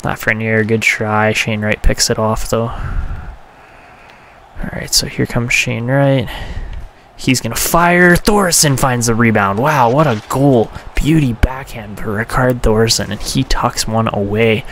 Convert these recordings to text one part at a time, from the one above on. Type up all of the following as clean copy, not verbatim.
Lafreniere, good try. Shane Wright picks it off, though. Alright, so here comes Shane Wright. He's going to fire. Thoresen finds the rebound. Wow, what a goal. Beauty backhand for Rikard Thoresen, and he tucks one away.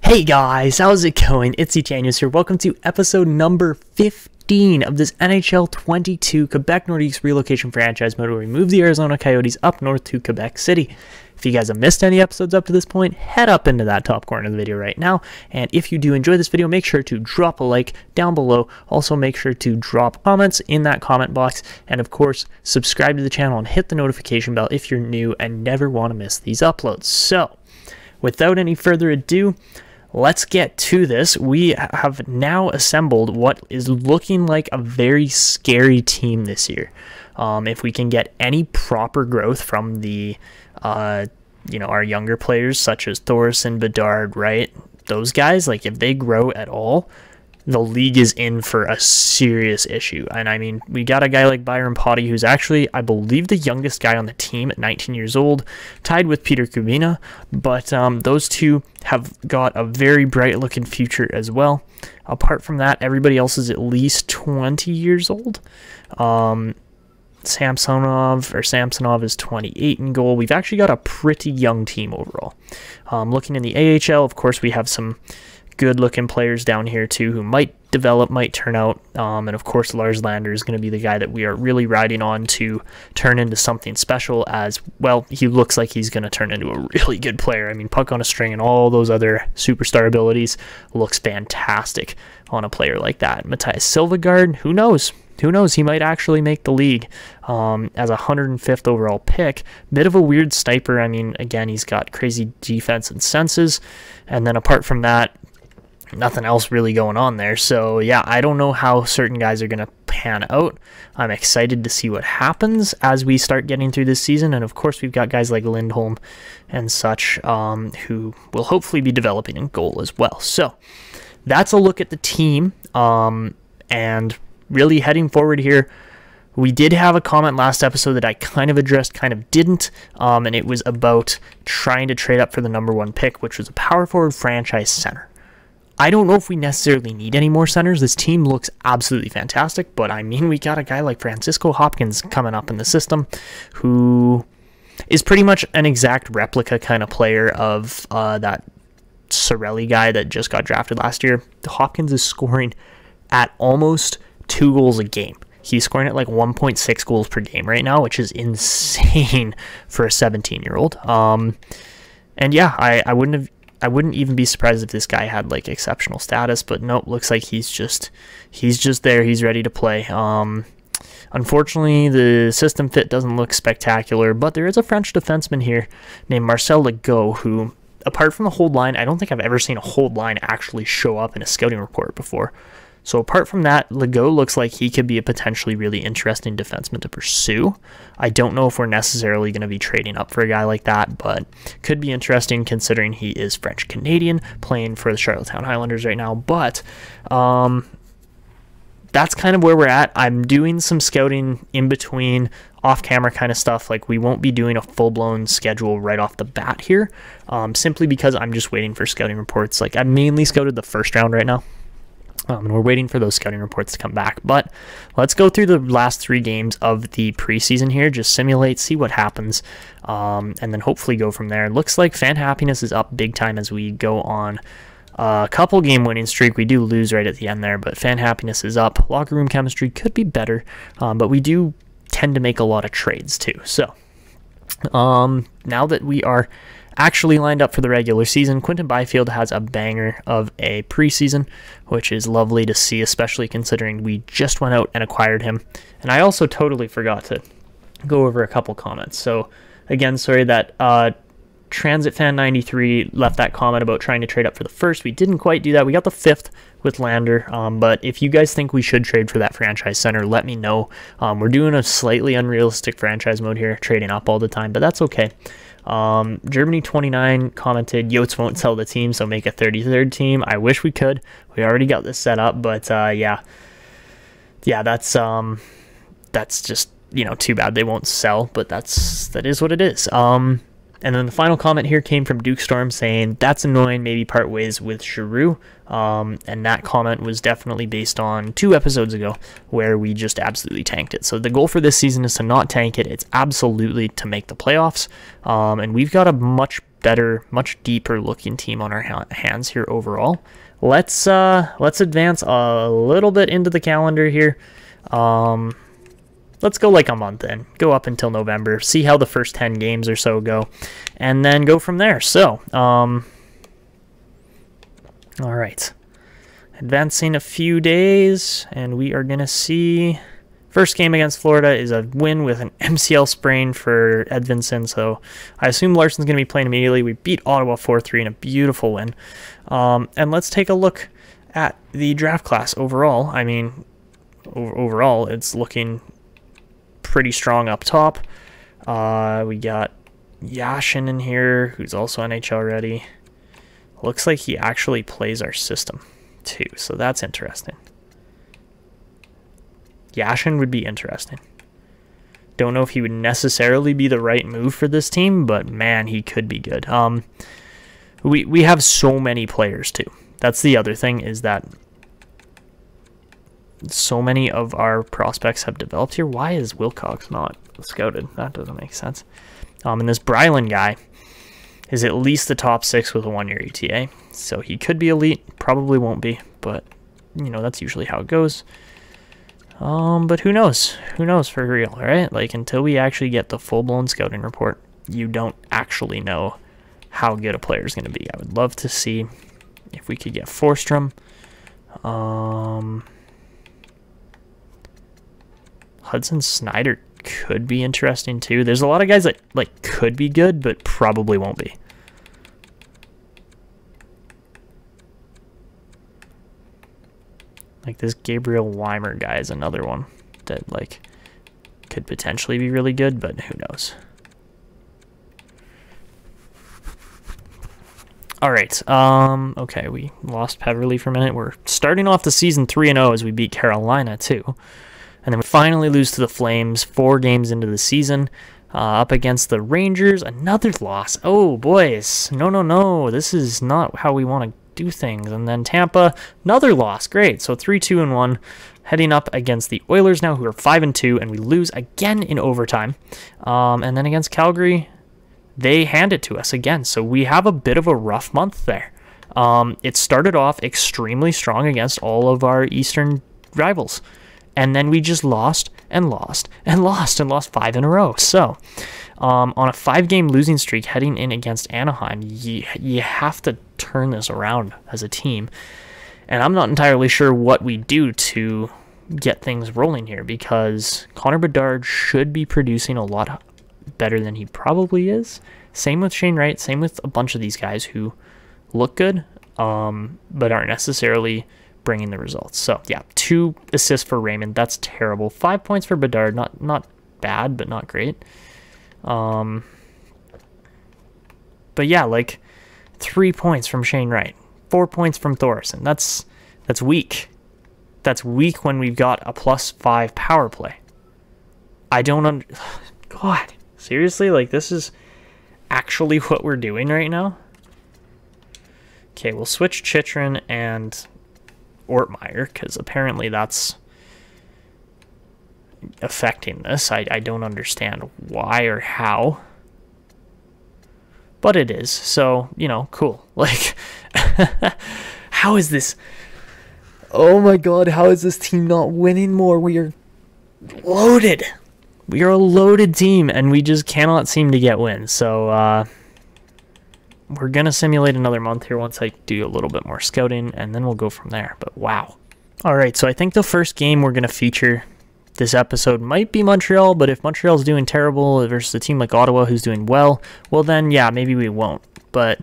Hey guys, how's it going? It's Etanius here. Welcome to episode number 15 of this NHL 22 Quebec Nordiques relocation franchise mode where we move the Arizona Coyotes up north to Quebec City. If you guys have missed any episodes up to this point, head up into that top corner of the video right now. And if you do enjoy this video, make sure to drop a like down below. Also, make sure to drop comments in that comment box. And of course, subscribe to the channel and hit the notification bell if you're new and never want to miss these uploads. So, without any further ado, let's get to this. We have now assembled what is looking like a very scary team this year. If we can get any proper growth from the, our younger players such as Thoresen, Bedard, right? Those guys, like if they grow at all, the league is in for a serious issue. And I mean, we got a guy like Byron Potty, who's actually, I believe, the youngest guy on the team at 19 years old, tied with Peter Kubina. But those two have got a very bright looking future as well. Apart from that, everybody else is at least 20 years old. Samsonov is 28 in goal. We've actually got a pretty young team overall. Looking in the AHL, of course, we have some good-looking players down here too who might develop, might turn out. And of course, Lars Lander is going to be the guy that we are really riding on to turn into something special as, well, he looks like he's going to turn into a really good player. I mean, puck on a string and all those other superstar abilities looks fantastic on a player like that. Matthias Silvegaard, who knows? Who knows? He might actually make the league as a 105th overall pick. Bit of a weird sniper. I mean, again, he's got crazy defense and senses. And then apart from that, nothing else really going on there. So, yeah, I don't know how certain guys are going to pan out. I'm excited to see what happens as we start getting through this season. And, of course, we've got guys like Lindholm and such who will hopefully be developing in goal as well. So, that's a look at the team. And really heading forward here, we did have a comment last episode that I kind of addressed, kind of didn't, and it was about trying to trade up for the #1 pick, which was a power forward franchise center. I don't know if we necessarily need any more centers. This team looks absolutely fantastic, but I mean, we got a guy like Francisco Hopkins coming up in the system who is pretty much an exact replica kind of player of that Sorelli guy that just got drafted last year. Hopkins is scoring at almost 2 goals a game. He's scoring at like 1.6 goals per game right now, which is insane for a 17-year-old. And yeah, I wouldn't even be surprised if this guy had like exceptional status, but nope, looks like he's just there. He's ready to play. Unfortunately, the system fit doesn't look spectacular, but there is a French defenseman here named Marcel Legault who, apart from the hold line, I don't think I've ever seen a hold line actually show up in a scouting report before. So apart from that, Legault looks like he could be a potentially really interesting defenseman to pursue. I don't know if we're necessarily going to be trading up for a guy like that, but could be interesting considering he is French-Canadian, playing for the Charlottetown Highlanders right now. But that's kind of where we're at. I'm doing some scouting in between, off-camera kind of stuff. Like, we won't be doing a full-blown schedule right off the bat here, simply because I'm just waiting for scouting reports. Like, I mainly scouted the first round right now. And we're waiting for those scouting reports to come back. But let's go through the last 3 games of the preseason here. Just simulate, see what happens, and then hopefully go from there. It looks like fan happiness is up big time as we go on a couple game winning streak. We do lose right at the end there, but fan happiness is up. Locker room chemistry could be better, but we do tend to make a lot of trades too. So now that we are actually lined up for the regular season, Quinton Byfield has a banger of a preseason, which is lovely to see, especially considering we just went out and acquired him. And I also totally forgot to go over a couple comments. So again, sorry that TransitFan93 left that comment about trying to trade up for the first. We didn't quite do that. We got the 5th with Lander, but if you guys think we should trade for that franchise center, let me know. We're doing a slightly unrealistic franchise mode here, trading up all the time, but that's okay. Germany29 commented, Yotes won't sell the team, so make a 33rd team. I wish we could. We already got this set up, but yeah, that's just, you know, too bad they won't sell, but that is what it is. And then the final comment here came from Duke Storm saying, that's annoying, maybe part ways with Giroux. And that comment was definitely based on 2 episodes ago where we just absolutely tanked it. So the goal for this season is to not tank it. It's absolutely to make the playoffs. And we've got a much better, much deeper looking team on our hands here overall. Let's advance a little bit into the calendar here. Let's go like a month in, go up until November, see how the first 10 games or so go, and then go from there. So, all right, advancing a few days, and we are going to see first game against Florida is a win with an MCL sprain for Edvinsson, so I assume Larson's going to be playing immediately. We beat Ottawa 4-3 in a beautiful win. And let's take a look at the draft class overall. I mean, overall, it's looking pretty strong up top. We got Yashin in here, who's also NHL ready. Looks like he actually plays our system too, so that's interesting. Yashin would be interesting. Don't know if he would necessarily be the right move for this team, but man, he could be good. We have so many players too. That's the other thing, is that so many of our prospects have developed here. Why is Wilcox not scouted? That doesn't make sense. And this Brylan guy is at least the top 6 with a 1-year ETA. So he could be elite, probably won't be, but you know, that's usually how it goes. But who knows? Who knows for real, right? Like, until we actually get the full-blown scouting report, you don't actually know how good a player is going to be. I would love to see if we could get Forsstrom. Hudson Snyder could be interesting too. There's a lot of guys that like could be good, but probably won't be. Like this Gabriel Weimer guy is another one that like could potentially be really good, but who knows. All right. Okay, we lost Peverly for a minute. We're starting off the season 3-0 as we beat Carolina too. And then we finally lose to the Flames 4 games into the season. Up against the Rangers, another loss. Oh, boys. No. This is not how we want to do things. And then Tampa, another loss. Great. So 3-2-1. Heading up against the Oilers now, who are 5-2, and we lose again in overtime. And then against Calgary, they hand it to us again. So we have a bit of a rough month there. It started off extremely strong against all of our Eastern rivals. And then we just lost 5 in a row. So, on a 5-game losing streak heading in against Anaheim, you have to turn this around as a team. And I'm not entirely sure what we do to get things rolling here, because Connor Bedard should be producing a lot better than he probably is. Same with Shane Wright, same with a bunch of these guys who look good, but aren't necessarily bringing the results. So yeah, 2 assists for Raymond. That's terrible. 5 points for Bedard. Not bad, but not great. But yeah, like 3 points from Shane Wright, 4 points from Thorson. That's weak. That's weak when we've got a +5 power play. I don't God, seriously, like this is actually what we're doing right now. Okay, we'll switch Chychrun and Ortmeyer, because apparently that's affecting this. I don't understand why or how, but it is. So, you know, cool. Like, how is this? Oh my god, how is this team not winning more? We are loaded. We are a loaded team, and we just cannot seem to get wins. So, we're going to simulate another month here once I do a little bit more scouting, and then we'll go from there. But wow. All right, so I think the first game we're going to feature this episode might be Montreal, but if Montreal's doing terrible versus a team like Ottawa who's doing well, well then, yeah, maybe we won't. But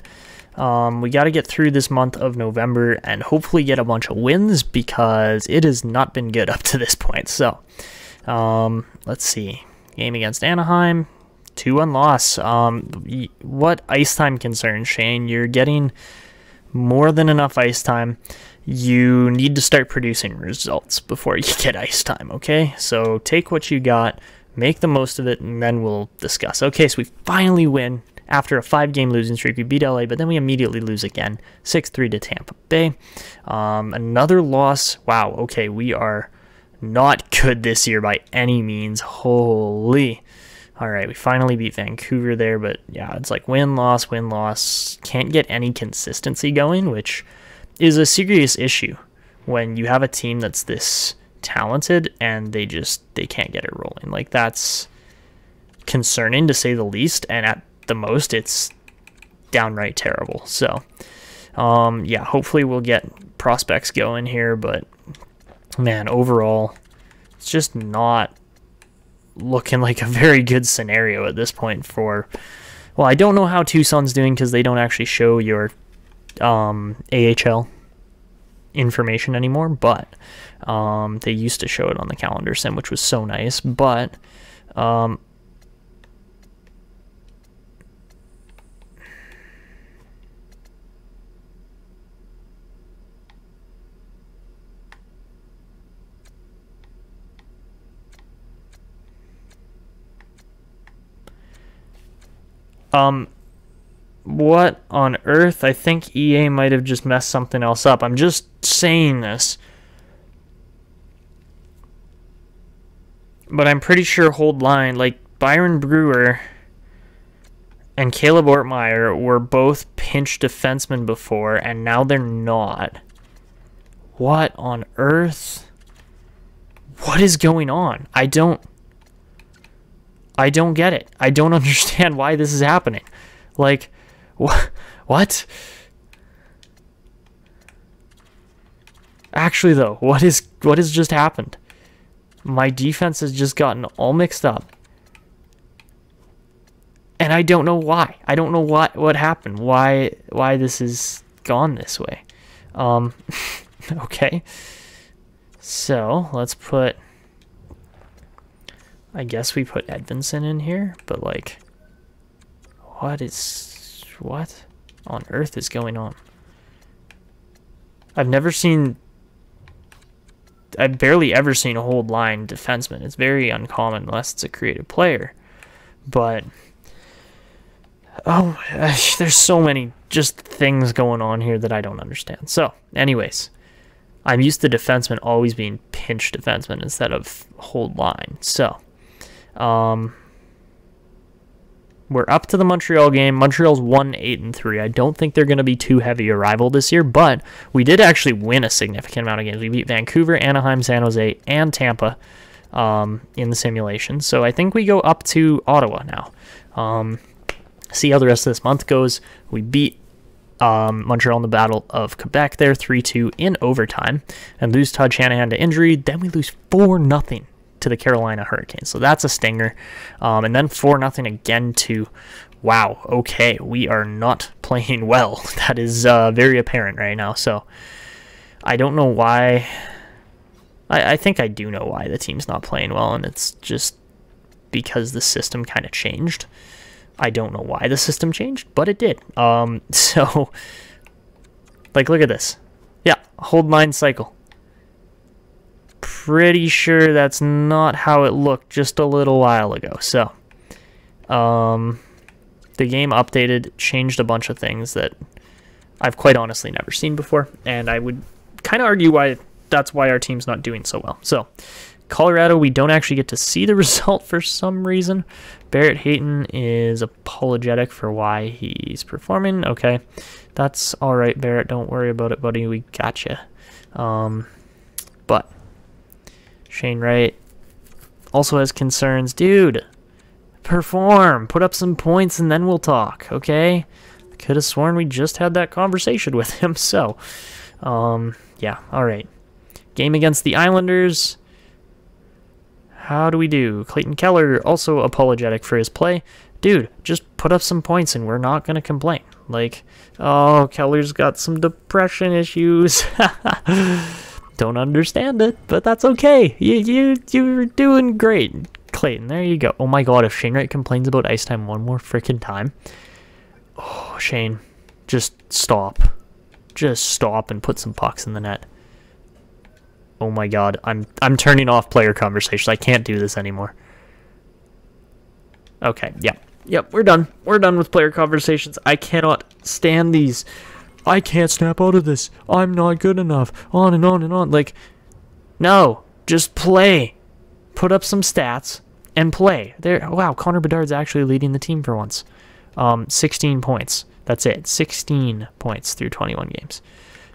we got to get through this month of November and hopefully get a bunch of wins, because it has not been good up to this point. So, let's see. Game against Anaheim. 2-1 loss. What ice time concerns, Shane? You're getting more than enough ice time. You need to start producing results before you get ice time, okay? So take what you got, make the most of it, and then we'll discuss. Okay, so we finally win after a 5-game losing streak. We beat LA, but then we immediately lose again, 6-3 to Tampa Bay. Another loss. Wow, okay, we are not good this year by any means. Holy. All right, we finally beat Vancouver there, but yeah, it's like win, loss, win, loss. Can't get any consistency going, which is a serious issue when you have a team that's this talented and they can't get it rolling. Like, that's concerning to say the least, and at the most it's downright terrible. So yeah, hopefully we'll get prospects going here, but man, overall it's just not looking like a very good scenario at this point for, well, I don't know how Tucson's doing because they don't actually show your AHL information anymore, but they used to show it on the calendar sim, which was so nice. But what on earth? I think EA might have just messed something else up. I'm just saying this, but I'm pretty sure hold line, like Byron Brewer and Caleb Ortmeyer were both pinch defensemen before, and now they're not. What on earth? What is going on? I don't get it. I don't understand why this is happening. Like, what? Actually, though, what has just happened? My defense has just gotten all mixed up, and I don't know why. I don't know what happened. Why this has gone this way? Okay. So let's put. I guess we put Edvinsson in here, but like, what on earth is going on? I've barely ever seen a hold line defenseman. It's very uncommon unless it's a creative player. But oh, there's so many just things going on here that I don't understand. So, anyways, I'm used to defensemen always being pinch defensemen instead of hold line. So, we're up to the Montreal game. Montreal's 1-8-3. I don't think they're going to be too heavy a rival this year, but we did actually win a significant amount of games. We beat Vancouver, Anaheim, San Jose, and Tampa in the simulation. So I think we go up to Ottawa now. See how the rest of this month goes. We beat Montreal in the Battle of Quebec there, 3-2 in overtime, and lose Todd Shanahan to injury. Then we lose 4-0 to the Carolina Hurricanes. So that's a stinger. And then 4-0 again to, wow, okay, we are not playing well. That is very apparent right now. So I don't know why. I think I do know why the team's not playing well, and it's just because the system kind of changed. I don't know why the system changed, but it did. So, like, look at this. Yeah, hold line cycle. Pretty sure that's not how it looked just a little while ago. So, the game updated, changed a bunch of things that I've quite honestly never seen before, and I would kind of argue that's why our team's not doing so well. So, Colorado, we don't actually get to see the result for some reason. Barrett Hayton is apologetic for why he's performing. Okay, that's all right, Barrett. Don't worry about it, buddy. We gotcha. But Shane Wright also has concerns. Dude, perform. Put up some points, and then we'll talk, okay? Could have sworn we just had that conversation with him. So, yeah, all right. Game against the Islanders. How do we do? Clayton Keller, also apologetic for his play. Dude, just put up some points and we're not going to complain. Like, oh, Keller's got some depression issues. Don't understand it, but that's okay. You're doing great, Clayton. There you go. Oh my god, if Shane Wright complains about ice time one more freaking time. Oh, Shane, just stop. Just stop and put some pucks in the net. Oh my god, I'm turning off player conversations. I can't do this anymore. Okay, yeah. Yep, we're done. We're done with player conversations. I cannot stand these. I can't snap out of this. I'm not good enough. On and on and on. Like, no, just play. Put up some stats and play. There. Wow, Connor Bedard's actually leading the team for once. 16 points. That's it. 16 points through 21 games.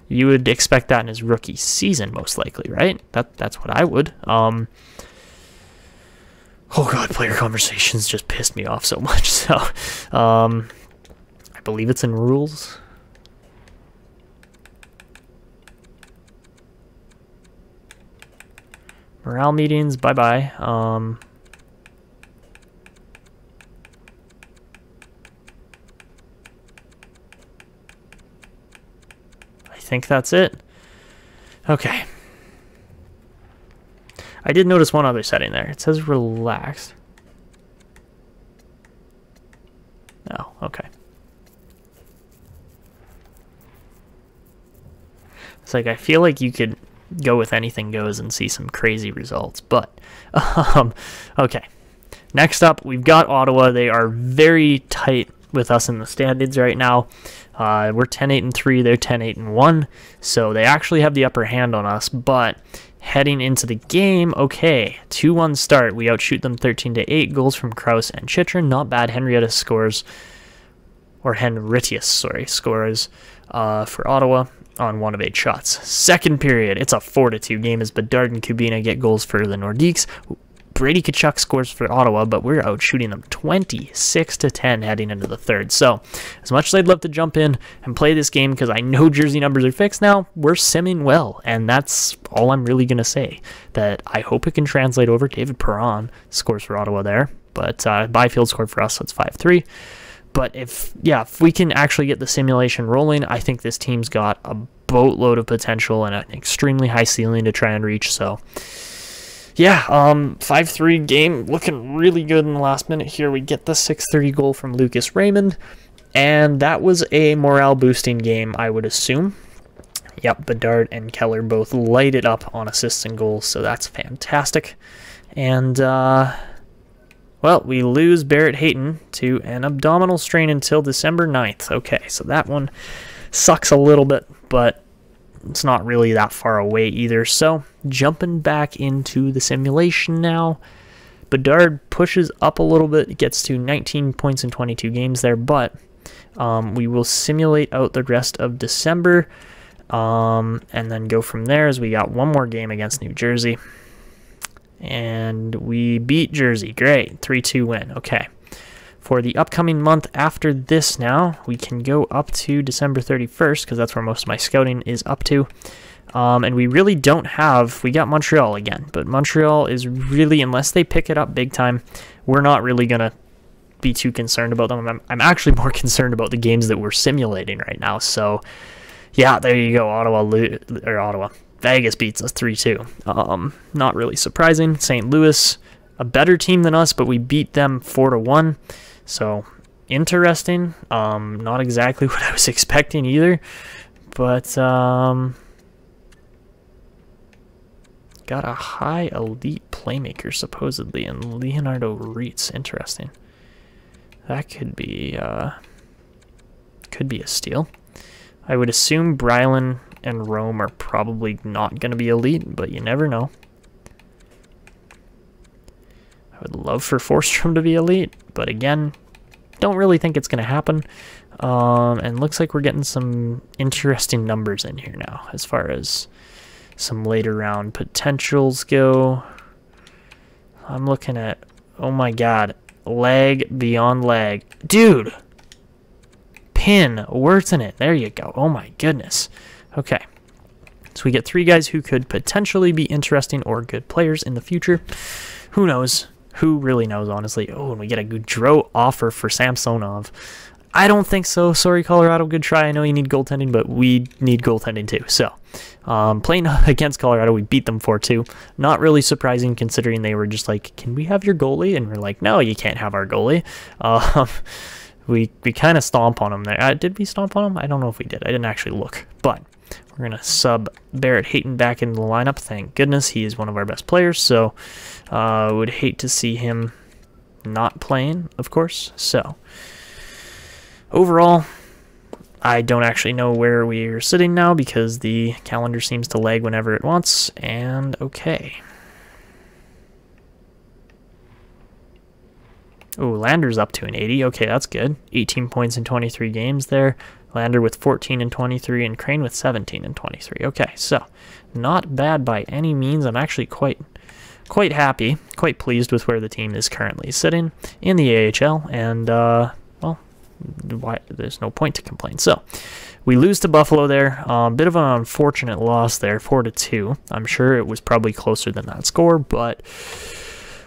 You would expect that in his rookie season, most likely, right? That's what I would. Oh god, player conversations just pissed me off so much. So, I believe it's in rules. Morale meetings, bye-bye. I think that's it. Okay. I did notice one other setting there. It says relaxed. Oh, okay. It's like I feel like you could go with anything goes and see some crazy results, but okay. Next up, we've got Ottawa. They are very tight with us in the standings right now. We're 10-8-3, they're 10-8-1, so they actually have the upper hand on us, but heading into the game, okay, 2-1 start. We outshoot them 13-8, goals from Krause and Chychrun, not bad. Henrietta scores, or Henritius, sorry, scores for Ottawa on 1 of 8 shots. Second period, it's a 4-2 game as Bedard and Kubina get goals for the Nordiques. Brady Tkachuk scores for Ottawa, but we're out shooting them 26-10 heading into the third. So, as much as I'd love to jump in and play this game because I know jersey numbers are fixed now, we're simming well, and that's all I'm really going to say. That I hope it can translate over. David Perron scores for Ottawa there, but Byfield scored for us, so it's 5-3. But if we can actually get the simulation rolling, I think this team's got a boatload of potential and an extremely high ceiling to try and reach, so... yeah, 5-3 game, looking really good in the last minute here. We get the 6:30 goal from Lucas Raymond, and that was a morale-boosting game, I would assume. Yep, Bedard and Keller both lighted up on assists and goals, so that's fantastic. And, well, we lose Barrett Hayton to an abdominal strain until December 9th. Okay, so that one sucks a little bit, but it's not really that far away either. So, jumping back into the simulation now. Bedard pushes up a little bit. It gets to 19 points in 22 games there, but we will simulate out the rest of December and then go from there as we got one more game against New Jersey. And we beat Jersey. Great. 3-2 win. Okay. For the upcoming month after this now, we can go up to December 31st, because that's where most of my scouting is up to. And we really don't have... we got Montreal again, but Montreal is really, unless they pick it up big time, we're not really going to be too concerned about them. I'm actually more concerned about the games that we're simulating right now. So, yeah, there you go. Ottawa. Vegas beats us 3-2. Not really surprising. St. Louis, a better team than us, but we beat them 4-1. So, interesting. Not exactly what I was expecting either. But, got a high elite playmaker, supposedly, in Leonardo Reitz. Interesting. That could be a steal. I would assume Brylan and Rome are probably not going to be elite, but you never know. I would love for Forsstrom to be elite, but again, don't really think it's going to happen. And looks like we're getting some interesting numbers in here now, as far as some later round potentials go. I'm looking at, oh my god, lag beyond lag. Dude! Pin, words in it. There you go. Oh my goodness. Okay. So we get 3 guys who could potentially be interesting or good players in the future. Who knows? Who really knows, honestly? Oh, and we get a Gaudreau offer for Samsonov. I don't think so. Sorry, Colorado. Good try. I know you need goaltending, but we need goaltending too. So, playing against Colorado, we beat them 4-2. Not really surprising considering they were just like, can we have your goalie? And we're like, no, you can't have our goalie. We kind of stomp on them there. Did we stomp on them? I don't know if we did. I didn't actually look. But we're going to sub Barrett Hayton back into the lineup. Thank goodness. He is one of our best players. So would hate to see him not playing, of course. So overall, I don't actually know where we are sitting now because the calendar seems to lag whenever it wants. And okay. Oh, Lander's up to an 80. Okay, that's good. 18 points in 23 games there. Lander with 14 and 23, and Crane with 17 and 23. Okay, so not bad by any means. I'm actually quite happy, quite pleased with where the team is currently sitting in the AHL, and well, there's no point to complain. So we lose to Buffalo there. Bit of an unfortunate loss there, 4-2. I'm sure it was probably closer than that score, but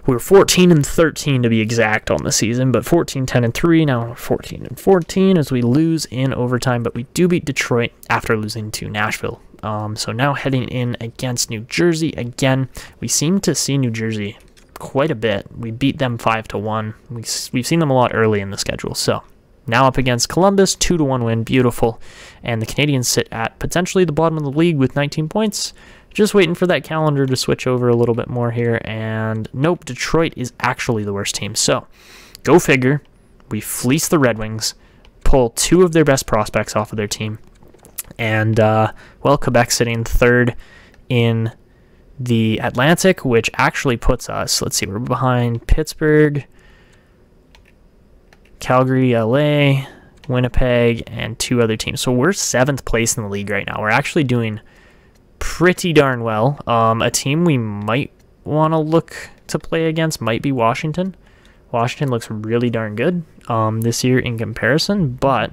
we were 14 and 13 to be exact on the season, but 14, 10 and 3. Now we're 14 and 14 as we lose in overtime, but we do beat Detroit after losing to Nashville. So now heading in against New Jersey again. We seem to see New Jersey quite a bit. We beat them 5-1. We've seen them a lot early in the schedule. So now up against Columbus, 2-1 win, beautiful. And the Canadiens sit at potentially the bottom of the league with 19 points. Just waiting for that calendar to switch over a little bit more here. And nope, Detroit is actually the worst team. So go figure. We fleece the Red Wings, pull 2 of their best prospects off of their team. And, well, Quebec sitting third in the Atlantic, which actually puts us, let's see, we're behind Pittsburgh, Calgary, LA, Winnipeg, and 2 other teams. So we're 7th place in the league right now. We're actually doing pretty darn well. A team we might want to look to play against might be Washington. Washington looks really darn good this year in comparison, but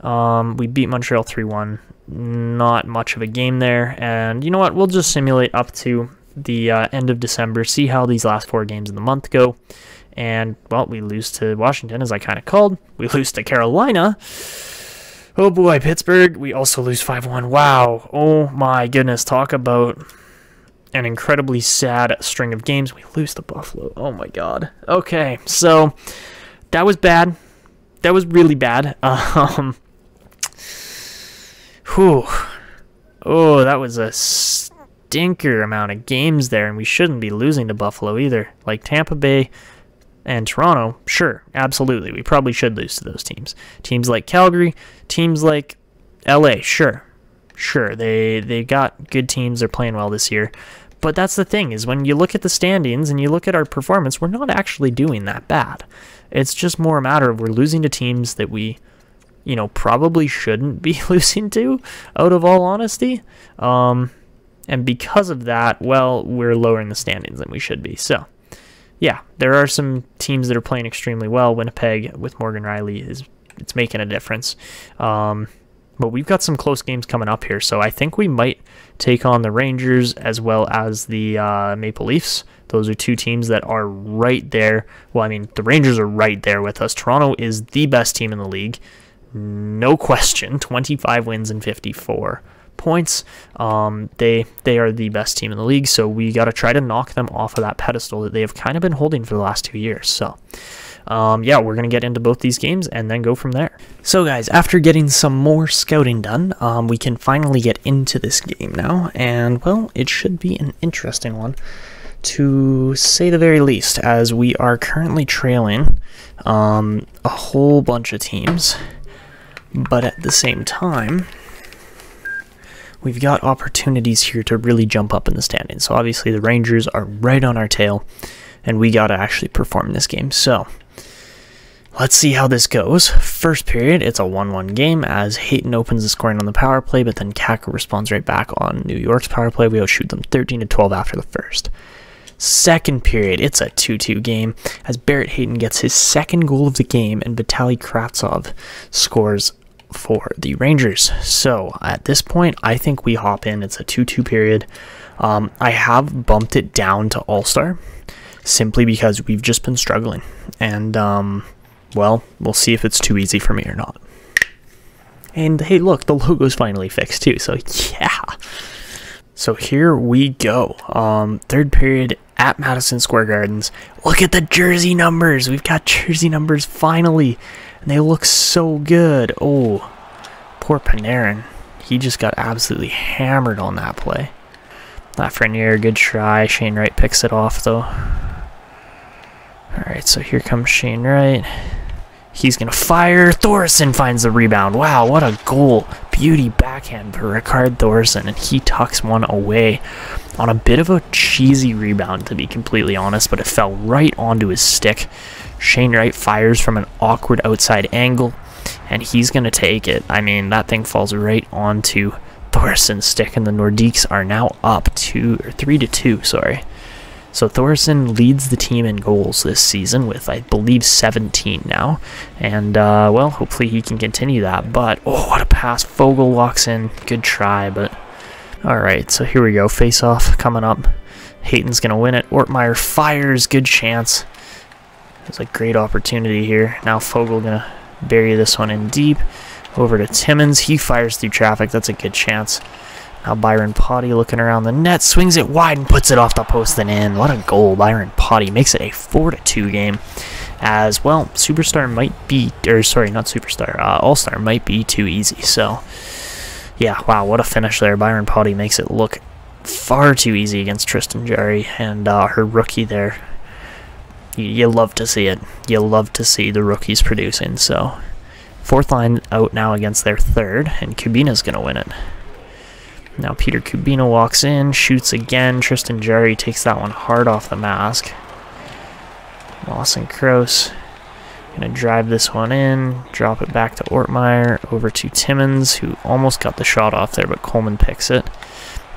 we beat Montreal 3-1. Not much of a game there, and you know what? We'll just simulate up to the end of December, see how these last 4 games in the month go. And, well, we lose to Washington, as I kind of called. We lose to Carolina. Oh boy, Pittsburgh, we also lose 5-1. Wow, oh my goodness, talk about an incredibly sad string of games. We lose to Buffalo, oh my god. Okay, so that was bad. That was really bad. Whew. Oh, that was a stinker amount of games there, and we shouldn't be losing to Buffalo either. Like Tampa Bay and Toronto, sure, absolutely. We probably should lose to those teams. Teams like Calgary, teams like LA, sure. They got good teams. They're playing well this year. But that's the thing, is when you look at the standings and you look at our performance, we're not actually doing that bad. It's just more a matter of we're losing to teams that we, you know, probably shouldn't be losing to, out of all honesty. And because of that, well, we're lowering the standings than we should be. So yeah, there are some teams that are playing extremely well. Winnipeg with Morgan Riley it's making a difference. But we've got some close games coming up here, so I think we might take on the Rangers as well as the Maple Leafs. Those are 2 teams that are right there. Well, I mean, the Rangers are right there with us. Toronto is the best team in the league, no question. 25 wins and 54 points. They are the best team in the league, so we got to try to knock them off of that pedestal that they have kind of been holding for the last 2 years. So yeah, we're going to get into both these games and then go from there. So guys, after getting some more scouting done, we can finally get into this game now, and well, it should be an interesting one to say the very least, as we are currently trailing a whole bunch of teams, but at the same time, we've got opportunities here to really jump up in the standings. So obviously the Rangers are right on our tail, and we got to actually perform this game. So let's see how this goes. First period, it's a 1-1 game as Hayton opens the scoring on the power play, but then Kaka responds right back on New York's power play. We outshoot them 13-12 after the first. Second period, it's a 2-2 game as Barrett Hayton gets his 2nd goal of the game and Vitaly Kravtsov scores for the Rangers. So at this point, I think we hop in. It's a 2-2 period. I have bumped it down to All-Star simply because we've just been struggling. And, well, we'll see if it's too easy for me or not. And hey, look, the logo's finally fixed too, so yeah. So here we go. 3rd period at Madison Square Gardens. Look at the jersey numbers. We've got jersey numbers finally. And they look so good. Oh, poor Panarin. He just got absolutely hammered on that play. Lafreniere, good try. Shane Wright picks it off, though. Alright, so here comes Shane Wright. He's going to fire. Thorson finds the rebound. Wow, what a goal. Beauty backhand for Ricard Thorson, and he tucks one away on a bit of a cheesy rebound, to be completely honest, but it fell right onto his stick. Shane Wright fires from an awkward outside angle, and he's going to take it. I mean, that thing falls right onto Thorson's stick, and the Nordiques are now up 3-2, sorry. So Thorson leads the team in goals this season with, I believe, 17 now. And, well, hopefully he can continue that. But, oh, what a pass. Fogel walks in. Good try, but... Alright, so here we go. Face-off coming up. Hayton's going to win it. Ortmeyer fires. Good chance. There's a great opportunity here. Now Fogel going to bury this one in deep. Over to Timmins. He fires through traffic. That's a good chance. Now Byron Potty looking around the net, swings it wide and puts it off the post and in. What a goal. Byron Potty makes it a 4-2 game. As, well, Superstar might be, or sorry, not Superstar, All-Star might be too easy. So, yeah, wow, what a finish there. Byron Potty makes it look far too easy against Tristan Jarry and her rookie there. You love to see it. You love to see the rookies producing. So, fourth line out now against their third, and Kubina's going to win it. Now Peter Kubina walks in, shoots again. Tristan Jarry takes that one hard off the mask. Lawson Kroos going to drive this one in, drop it back to Ortmeyer, over to Timmins, who almost got the shot off there, but Coleman picks it.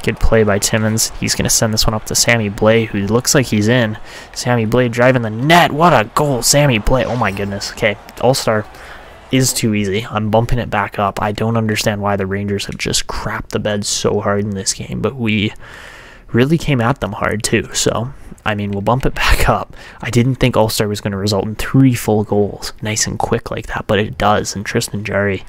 Good play by Timmins. He's going to send this one up to Sammy Blais, who looks like he's in. Sammy Blais driving the net. What a goal, Sammy Blais. Oh my goodness. Okay, All-Star is too easy. I'm bumping it back up. I don't understand why the Rangers have just crapped the bed so hard in this game, but we really came at them hard too. So, I mean, we'll bump it back up. I didn't think All-Star was going to result in 3 full goals, nice and quick like that, but it does, and Tristan Jarry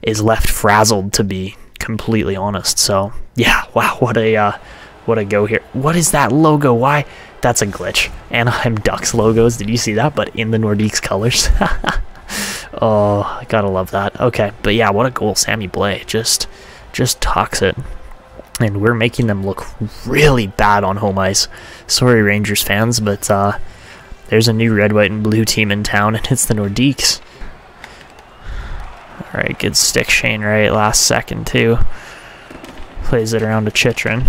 is left frazzled, to be completely honest. So, yeah, wow, what a go here. What is that logo? Why? That's a glitch. Anaheim Ducks logos. Did you see that? But in the Nordiques colors. Oh, I gotta love that. Okay, but yeah, what a goal. Sammy Blais just tucks it. And we're making them look really bad on home ice. Sorry, Rangers fans, but there's a new red, white, and blue team in town, and it's the Nordiques. Alright, good stick, Shane Wright, last second, too. Plays it around to Chychrun.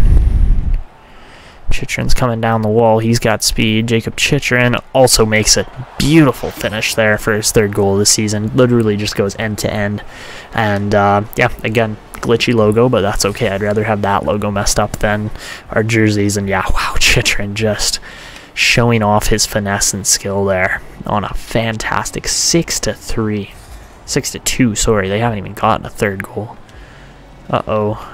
Chychrun's coming down the wall. He's got speed. Jacob Chychrun also makes a beautiful finish there for his 3rd goal of the season. Literally just goes end to end. And, yeah, again, glitchy logo, but that's okay. I'd rather have that logo messed up than our jerseys. And, yeah, wow, Chychrun just showing off his finesse and skill there on a fantastic 6-3. 6-2, sorry. They haven't even gotten a 3rd goal. Uh-oh.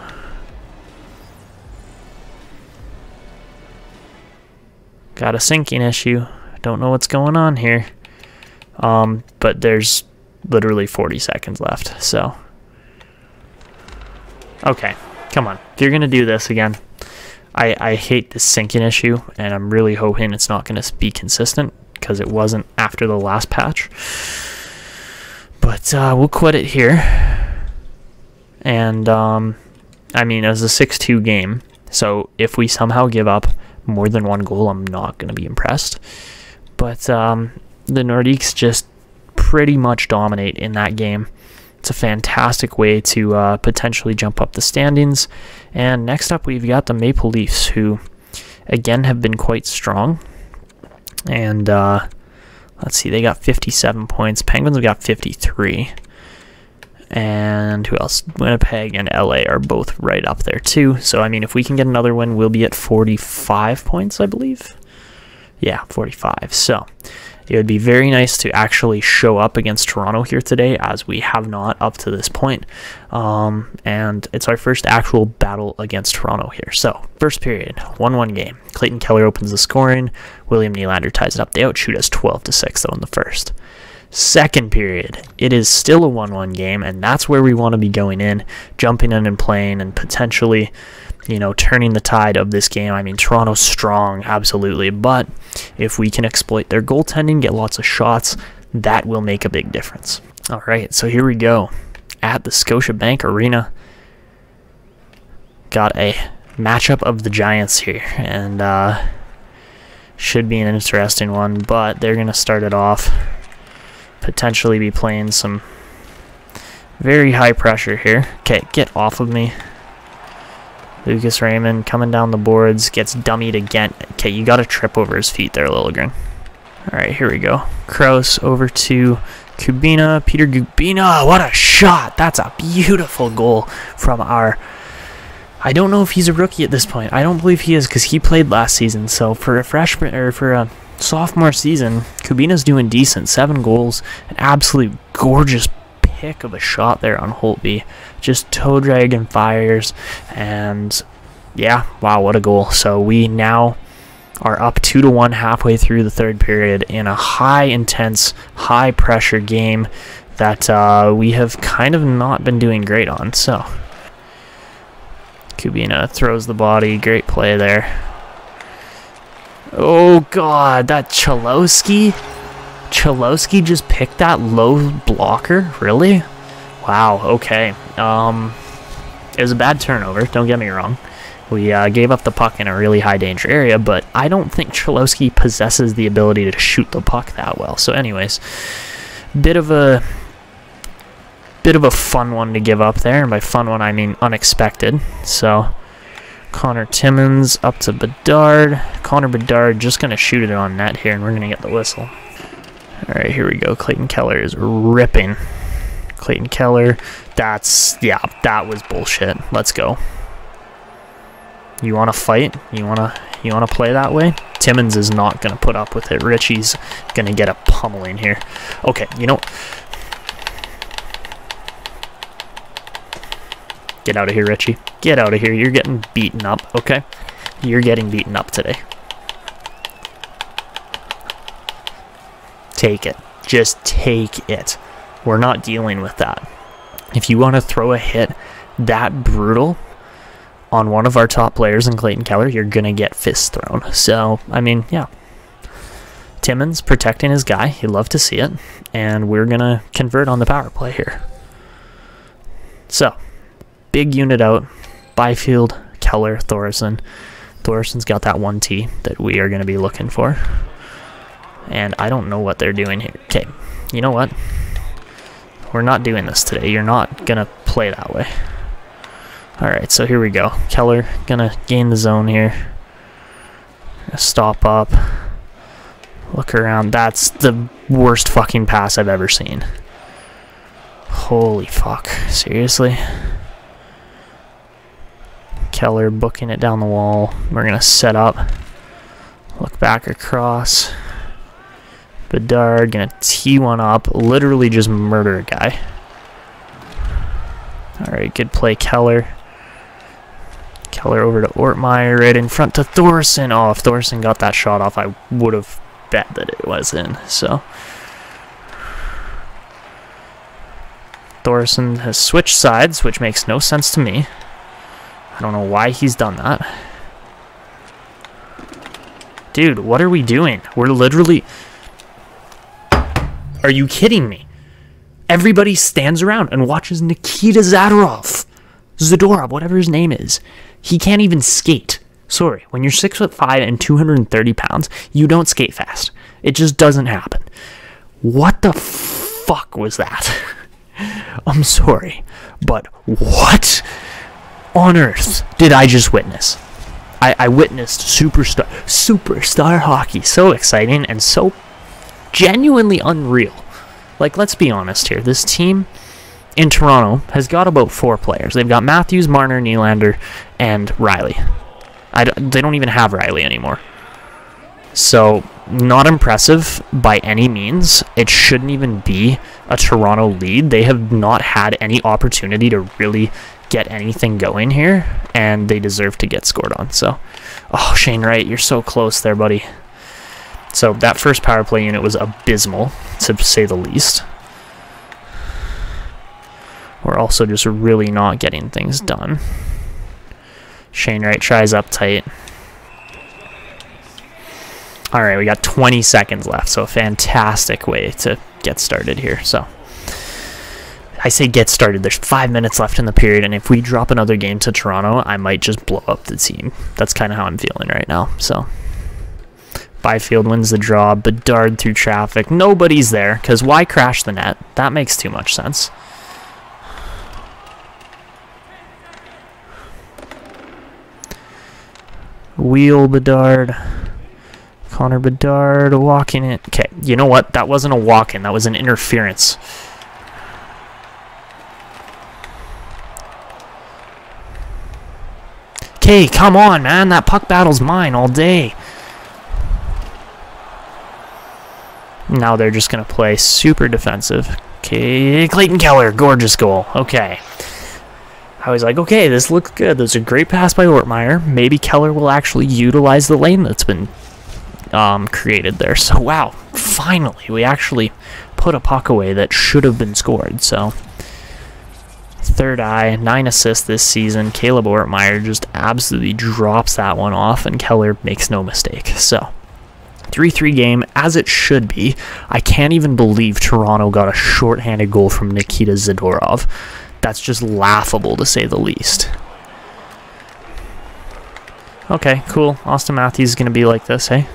Got a sinking issue. Don't know what's going on here. But there's literally 40 seconds left, so. Okay, come on. If you're going to do this again, I hate this sinking issue, and I'm really hoping it's not going to be consistent, because it wasn't after the last patch. But we'll quit it here. And, I mean, it was a 6-2 game, so if we somehow give up more than 1 goal, I'm not going to be impressed. But the Nordiques just pretty much dominate in that game. It's a fantastic way to potentially jump up the standings. And next up, we've got the Maple Leafs, who, again, have been quite strong. And let's see, they got 57 points. Penguins have got 53. And who else? Winnipeg and LA are both right up there too. So, I mean, if we can get another win, we'll be at 45 points, I believe. Yeah, 45. So, it would be very nice to actually show up against Toronto here today, as we have not up to this point. And it's our first actual battle against Toronto here. So, first period, 1-1 game. Clayton Keller opens the scoring. William Nylander ties it up. They outshoot us 12-6, though, in the first. Second period, it is still a 1-1 game, and that's where we want to be going in, jumping in and playing, and potentially, you know, turning the tide of this game. I mean, Toronto's strong, absolutely, but if we can exploit their goaltending, get lots of shots, that will make a big difference. All right, so here we go at the Scotiabank Arena. Got a matchup of the Giants here, and Should be an interesting one, but they're going to start it off. Potentially be playing some very high pressure here. Okay, get off of me. Lucas Raymond coming down the boards, gets dummied again. Okay, you got to trip over his feet there, Liljegren. All right, here we go. Kraus over to Kubina. Peter Kubina, what a shot. That's a beautiful goal from our... I don't know if he's a rookie at this point. I don't believe he is because he played last season. So for a freshman or for a sophomore season, Kubina's doing decent. 7 goals, an absolute gorgeous pick of a shot there on Holtby. Just toe drag and fires, and yeah, wow, what a goal. So we now are up 2-1 halfway through the third period in a high intense, high pressure game that we have kind of not been doing great on. So Kubina throws the body, great play there. Oh god, that Cholowski just picked that low blocker? Really? Wow, okay. It was a bad turnover, don't get me wrong. We gave up the puck in a really high danger area, but I don't think Cholowski possesses the ability to shoot the puck that well. So anyways, bit of a fun one to give up there, and by fun one I mean unexpected. So Connor Timmins up to Bedard. Connor Bedard just going to shoot it on net here, and we're going to get the whistle. All right, here we go. Clayton Keller is ripping. Clayton Keller, that was bullshit. Let's go. You want to fight? You want to play that way? Timmins is not going to put up with it. Richie's going to get a pummeling here. Okay, you know, get out of here, Richie. Get out of here. You're getting beaten up, okay? You're getting beaten up today. Take it. Just take it. We're not dealing with that. If you want to throw a hit that brutal on one of our top players in Clayton Keller, you're going to get fists thrown. So, I mean, yeah. Timmins protecting his guy. He'd love to see it. And we're going to convert on the power play here. So, big unit out. Byfield, Keller, Thorson. Thorson's got that 1T that we are going to be looking for. And I don't know what they're doing here. Okay, you know what? We're not doing this today. You're not going to play that way. Alright, so here we go. Keller going to gain the zone here. Stop up. Look around. That's the worst fucking pass I've ever seen. Holy fuck. Seriously? Keller booking it down the wall. We're going to set up. Look back across. Bedard going to tee one up. Literally just murder a guy. Alright, good play, Keller. Keller over to Ortmeyer, right in front to Thorson. Oh, if Thorson got that shot off, I would have bet that it was in. So Thorson has switched sides, which makes no sense to me. I don't know why he's done that. Dude, what are we doing? We're literally... Are you kidding me? Everybody stands around and watches Nikita Zadorov. Zadorov, whatever his name is. He can't even skate. Sorry, when you're 6'5" and 230 pounds, you don't skate fast. It just doesn't happen. What the fuck was that? I'm sorry, but what on earth did I just witness? I witnessed superstar hockey. So exciting and so genuinely unreal. Like, let's be honest here. This team in Toronto has got about 4 players. They've got Matthews, Marner, Nylander, and Riley. They don't even have Riley anymore. So, not impressive by any means. It shouldn't even be a Toronto lead. They have not had any opportunity to really get anything going here, and they deserve to get scored on. So, oh, Shane Wright, you're so close there, buddy. So, that first power play unit was abysmal, to say the least. We're also just really not getting things done. Shane Wright tries up tight. Alright, we got 20 seconds left, so a fantastic way to get started here. So, I say get started. There's 5 minutes left in the period, and if we drop another game to Toronto, I might just blow up the team. That's kind of how I'm feeling right now. So, Byfield wins the draw. Bedard through traffic. Nobody's there, because why crash the net? That makes too much sense. Wheel Bedard. Connor Bedard walking it. Okay, you know what? That wasn't a walk-in. That was an interference. Okay, come on, man. That puck battle's mine all day. Now they're just going to play super defensive. Okay, Clayton Keller. Gorgeous goal. Okay. I was like, okay, this looks good. There's a great pass by Ortmeyer. Maybe Keller will actually utilize the lane that's been created there. So, wow, finally, we actually put a puck away that should have been scored. So, third eye, 9 assists this season. Caleb Ortmeyer just absolutely drops that one off, and Keller makes no mistake. So, 3-3 game, as it should be. I can't even believe Toronto got a shorthanded goal from Nikita Zadorov. That's just laughable, to say the least. Okay, cool. Austin Matthews is going to be like this, hey?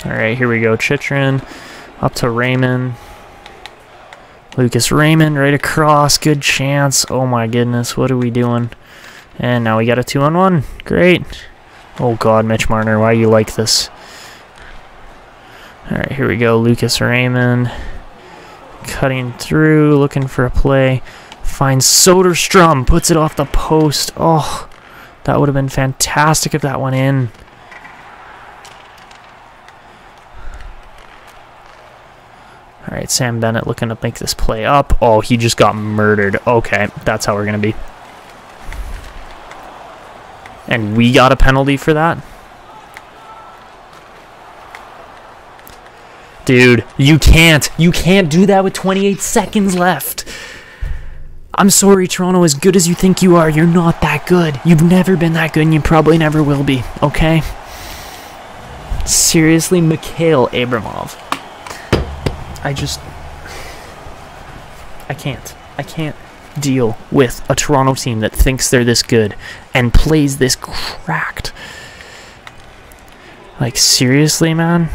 Alright, here we go. Chychrun up to Raymond. Lucas Raymond right across. Good chance. Oh my goodness, what are we doing? And now we got a 2-on-1. Great. Oh god, Mitch Marner, why are you like this? Alright, here we go. Lucas Raymond cutting through, looking for a play. Finds Soderstrom, puts it off the post. Oh, that would have been fantastic if that went in. Alright, Sam Bennett looking to make this play up. Oh, he just got murdered. Okay, that's how we're going to be. And we got a penalty for that? Dude, you can't do that with 28 seconds left. I'm sorry, Toronto, as good as you think you are, you're not that good. You've never been that good, and you probably never will be, okay? Seriously, Mikhail Abramov. I can't deal with a Toronto team that thinks they're this good and plays this cracked. Like, seriously, man?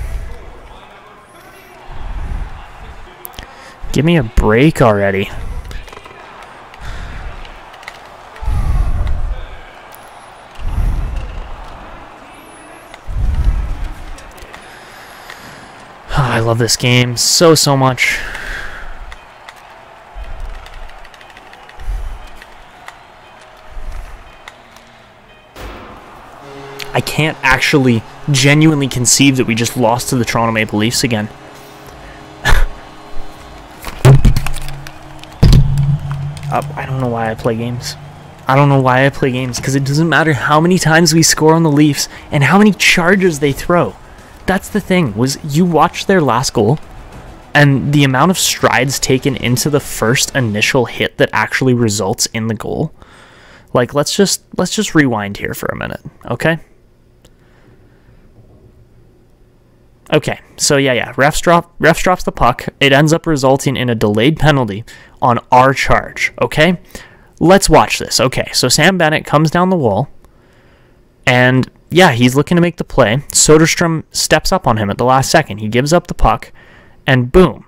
Give me a break already. Oh, I love this game so much. I can't actually genuinely conceive that we just lost to the Toronto Maple Leafs again. I don't know why I play games. I don't know why I play games, because it doesn't matter how many times we score on the Leafs and how many charges they throw. That's the thing, was you watch their last goal, and the amount of strides taken into the first initial hit that actually results in the goal. Like, let's just rewind here for a minute, okay? Okay, so yeah, ref drops the puck. It ends up resulting in a delayed penalty on our charge, okay? Let's watch this. Okay, so Sam Bennett comes down the wall, and yeah, he's looking to make the play. Soderstrom steps up on him at the last second. He gives up the puck, and boom,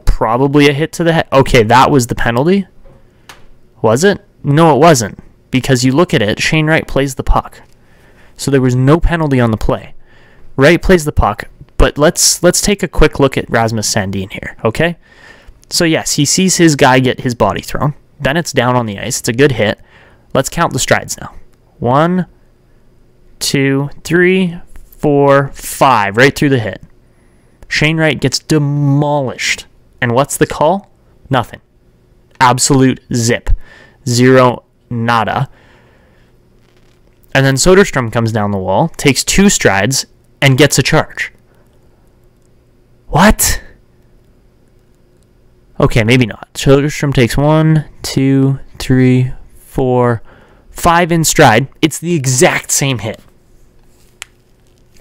probably a hit to the head. Okay, that was the penalty? Was it? No, it wasn't, because you look at it, Shane Wright plays the puck. So there was no penalty on the play. Wright plays the puck. But let's take a quick look at Rasmus Sandin here, okay? So yes, he sees his guy get his body thrown. Bennett's down on the ice. It's a good hit. Let's count the strides now. 1, 2, 3, 4, 5, right through the hit. Shane Wright gets demolished. And what's the call? Nothing. Absolute zip. Zero, nada. And then Soderstrom comes down the wall, takes 2 strides, and gets a charge. What? Okay, maybe not. Soderstrom takes 1, 2, 3, 4, 5 in stride. It's the exact same hit.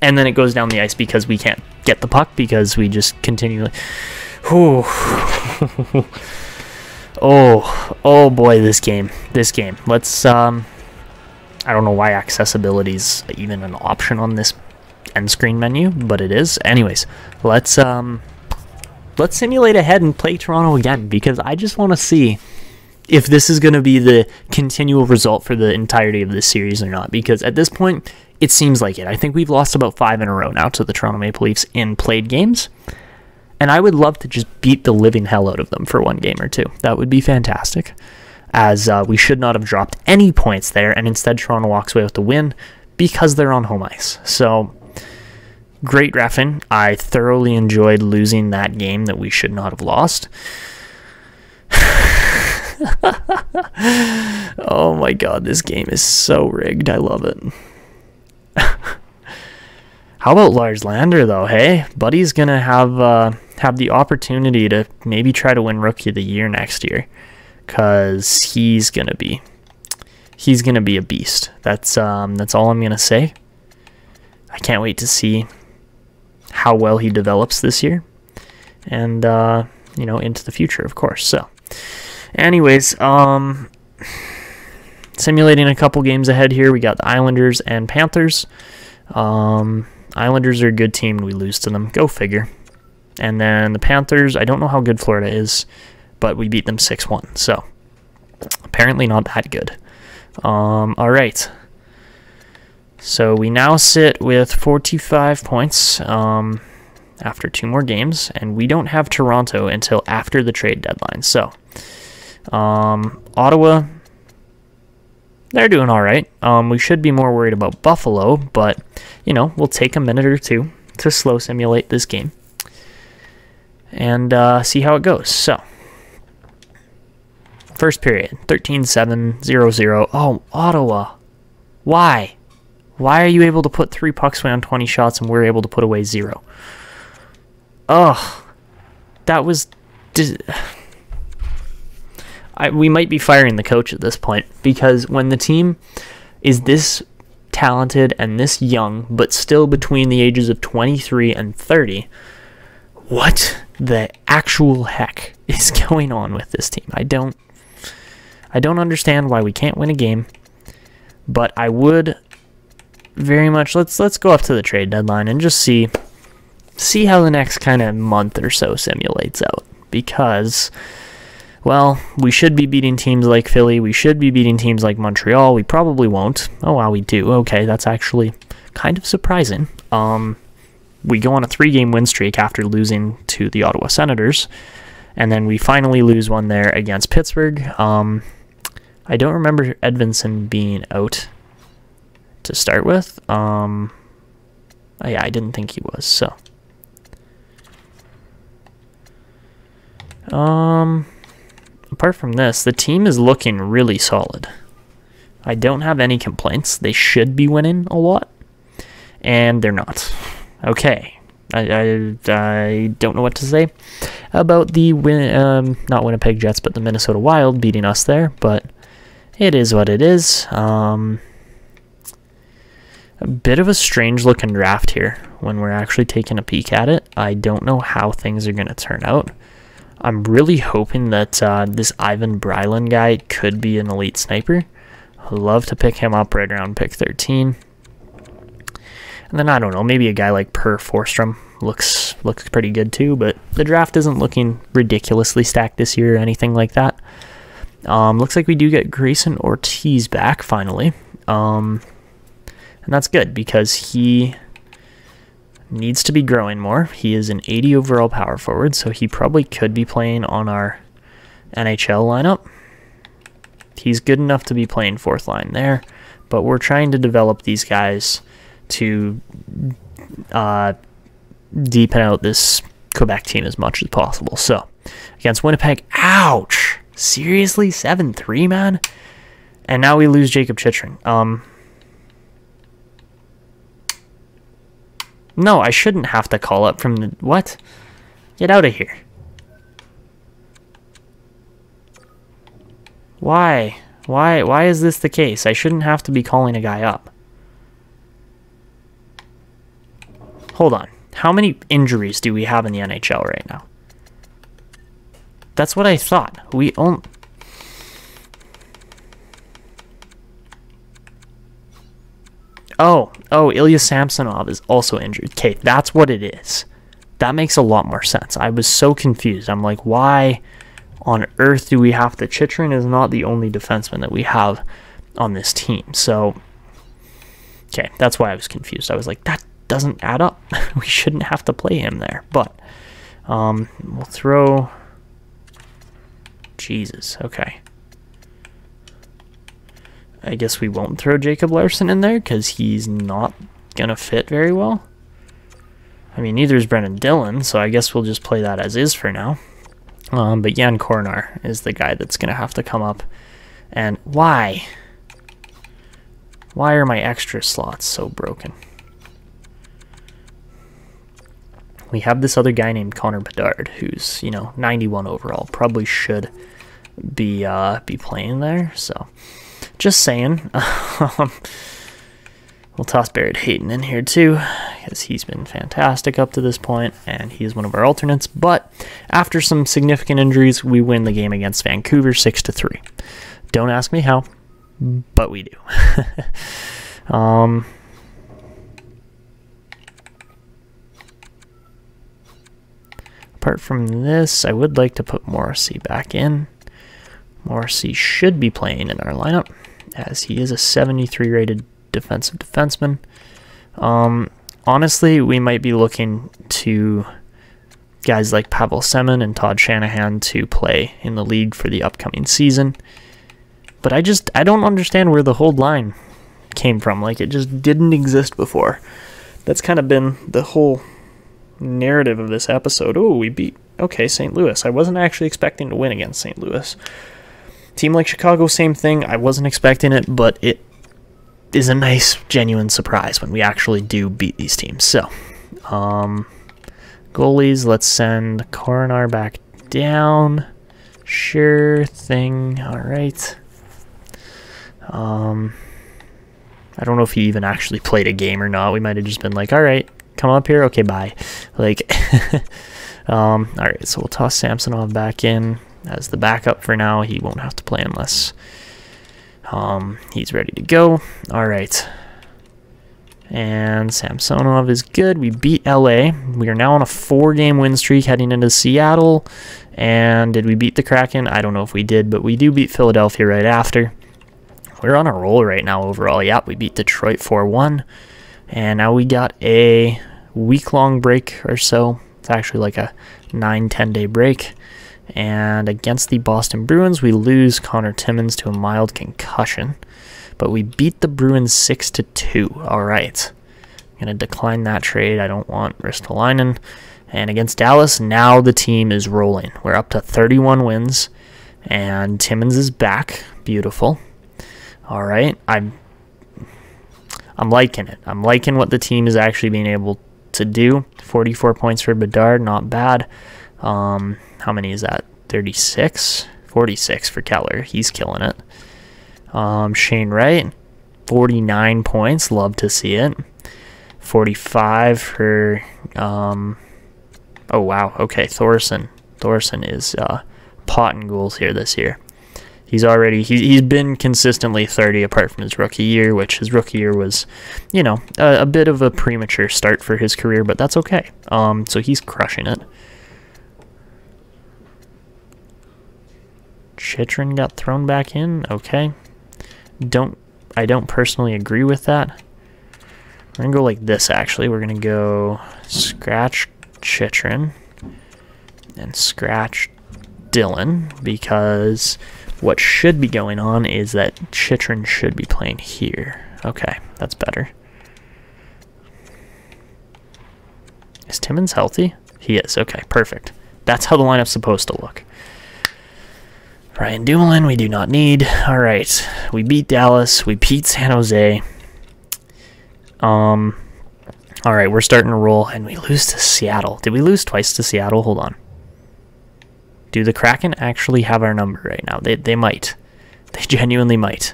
And then it goes down the ice because we can't get the puck because we just continually... oh boy, this game. Let's I don't know why accessibility is even an option on this end screen menu, but it is. Anyways, let's simulate ahead and play Toronto again, because I just want to see if this is going to be the continual result for the entirety of this series or not, because at this point, it seems like it. I think we've lost about 5 in a row now to the Toronto Maple Leafs in played games, and I would love to just beat the living hell out of them for one game or two. That would be fantastic, as we should not have dropped any points there, and instead Toronto walks away with the win because they're on home ice. So, great reffing. I thoroughly enjoyed losing that game that we should not have lost. Oh my god, this game is so rigged. I love it. How about Lars Lander, though? Hey, Buddy's gonna have the opportunity to maybe try to win Rookie of the Year next year, because he's gonna be a beast. That's all I'm gonna say. I can't wait to see how well he develops this year, and you know, into the future, of course. So, anyways, simulating a couple games ahead here. We got the Islanders and Panthers. Islanders are a good team, and we lose to them. Go figure. And then the Panthers, I don't know how good Florida is, but we beat them 6-1. So, apparently not that good. All right. So we now sit with 45 points after 2 more games, and we don't have Toronto until after the trade deadline. So, Ottawa, they're doing all right. We should be more worried about Buffalo, but, you know, we'll take a minute or two to slow simulate this game and see how it goes. So, first period, 13-7, 0-0. Oh, Ottawa. Why? Why are you able to put 3 pucks away on 20 shots and we're able to put away 0? Ugh. That was... we might be firing the coach at this point, because when the team is this talented and this young, but still between the ages of 23 and 30, what the actual heck is going on with this team? I don't understand why we can't win a game, but I would very much, let's go up to the trade deadline and just see how the next kind of month or so simulates out, because, well, we should be beating teams like Philly, we should be beating teams like Montreal. We probably won't. Oh wow, we do. Okay, that's actually kind of surprising. We go on a 3-game win streak after losing to the Ottawa Senators, and then we finally lose one there against Pittsburgh. I don't remember Edvinsson being out to start with. Yeah, I didn't think he was, so. Apart from this, the team is looking really solid. I don't have any complaints. They should be winning a lot, and they're not. Okay. I don't know what to say about the not Winnipeg Jets, but the Minnesota Wild beating us there, but it is what it is. A bit of a strange looking draft here when we're actually taking a peek at it. I don't know how things are going to turn out. I'm really hoping that this Ivan Brylan guy could be an elite sniper. I'd love to pick him up right around pick 13. And then, I don't know, maybe a guy like Per Forsstrom looks pretty good too, but the draft isn't looking ridiculously stacked this year or anything like that. Looks like we do get Grayson Ortiz back finally. And that's good, because he needs to be growing more. He is an 80 overall power forward, so he probably could be playing on our NHL lineup. He's good enough to be playing 4th line there, but we're trying to develop these guys to deepen out this Quebec team as much as possible. So, against Winnipeg, ouch! Seriously? 7-3, man? And now we lose Jacob Chychrun. No, I shouldn't have to call up from the... What? Get out of here. Why? Why is this the case? I shouldn't have to be calling a guy up. Hold on. How many injuries do we have in the NHL right now? That's what I thought. We only... Ilya Samsonov is also injured. Okay, that's what it is. That makes a lot more sense. I was so confused. I'm like, why on earth do we have to... Chychrun is not the only defenseman that we have on this team. So, okay, that's why I was confused. I was like, that doesn't add up. We shouldn't have to play him there. But we'll throw... Jesus, okay. I guess we won't throw Jacob Larsson in there because he's not going to fit very well. I mean, neither is Brendan Dillon, so I guess we'll just play that as is for now. But Jan Korenar is the guy that's going to have to come up. And why? Why are my extra slots so broken? We have this other guy named Connor Bedard, who's, 91 overall. Probably should be playing there, so... Just saying. We'll toss Barrett Hayton in here too, because he's been fantastic up to this point, and he's one of our alternates. But after some significant injuries, we win the game against Vancouver 6-3. Don't ask me how, but we do. Apart from this, I would like to put Morrissey back in. Morrissey should be playing in our lineup, as he is a 73 rated defensive defenseman. Honestly, we might be looking to guys like Pavel Semin and Todd Shanahan to play in the league for the upcoming season. But I don't understand where the hold line came from. Like, it just didn't exist before. That's kind of been the whole narrative of this episode. Oh, we beat, okay, St. Louis. I wasn't actually expecting to win against St. Louis. Team like Chicago, same thing. I wasn't expecting it, but it is a nice, genuine surprise when we actually do beat these teams. So, goalies, let's send Korenar back down. Sure thing. All right. I don't know if he even actually played a game or not. We might have just been like, all right, come up here. Okay, bye. Like, all right, so we'll toss Samsonov back in as the backup for now. He won't have to play unless he's ready to go. All right. And Samsonov is good. We beat LA. We are now on a 4-game win streak heading into Seattle. And did we beat the Kraken? I don't know if we did, but we do beat Philadelphia right after. We're on a roll right now overall. Yep, we beat Detroit 4-1. And now we got a week-long break or so. It's actually like a 9-10 day break. And against the Boston Bruins, we lose Connor Timmins to a mild concussion. But we beat the Bruins 6-2. All right. I'm going to decline that trade. I don't want Ristolainen. And against Dallas, now the team is rolling. We're up to 31 wins. And Timmins is back. Beautiful. All right. I'm liking it. I'm liking what the team is actually being able to do. 44 points for Bedard. Not bad. How many is that? 36? 46 for Keller. He's killing it. Shane Wright, 49 points. Love to see it. 45 for... oh, wow. Okay, Thorson. Thorson is potting goals here this year. He's already... He's been consistently 30 apart from his rookie year, which his rookie year was, a bit of a premature start for his career, but that's okay. So he's crushing it. Chychrun got thrown back in. Okay. I don't personally agree with that. We're gonna go like this actually. We're gonna go scratch Chychrun and scratch Dillon, because what should be going on is that Chychrun should be playing here. Okay, that's better. Is Timmins healthy? He is. Okay, perfect. That's how the lineup's supposed to look. Ryan Dumoulin, we do not need. All right, we beat Dallas. We beat San Jose. All right, we're starting to roll, and we lose to Seattle. Did we lose twice to Seattle? Hold on. Do the Kraken actually have our number right now? They might. They genuinely might.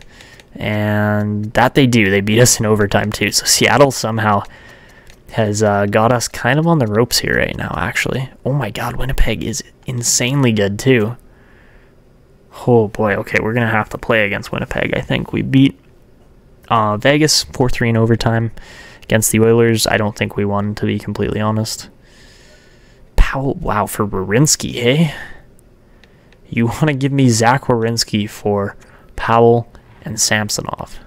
And that they do. They beat us in overtime, too. So Seattle somehow has got us kind of on the ropes here right now, actually. Oh, my God. Winnipeg is insanely good, too. Oh, boy. Okay, we're going to have to play against Winnipeg, I think. We beat Vegas 4-3 in overtime. Against the Oilers, I don't think we won, to be completely honest. Powell, wow, for Werenski, hey? You want to give me Zach Werenski for Powell and Samsonov?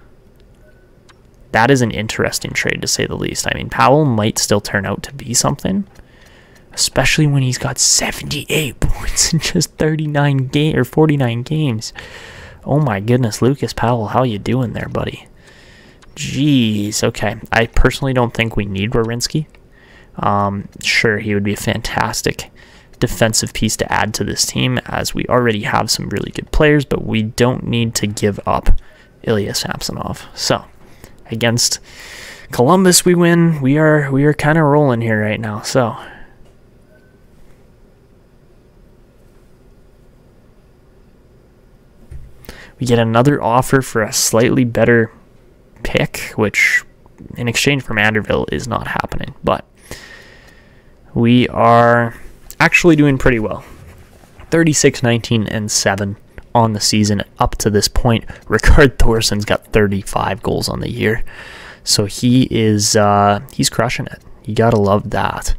That is an interesting trade, to say the least. I mean, Powell might still turn out to be something, especially when he's got 78 points in just 49 or 49 games. Oh my goodness, Lucas Powell, how you doing there, buddy? Jeez, okay. I personally don't think we need Werenski. Sure, he would be a fantastic defensive piece to add to this team, as we already have some really good players, but we don't need to give up Ilya Samsonov. So, against Columbus, we win. We are kind of rolling here right now. So, we get another offer for a slightly better pick, which in exchange for Manderville is not happening, but we are actually doing pretty well. 36, 19, and 7 on the season up to this point. Ricard Thorsson's got 35 goals on the year, so he is he's crushing it. You gotta love that.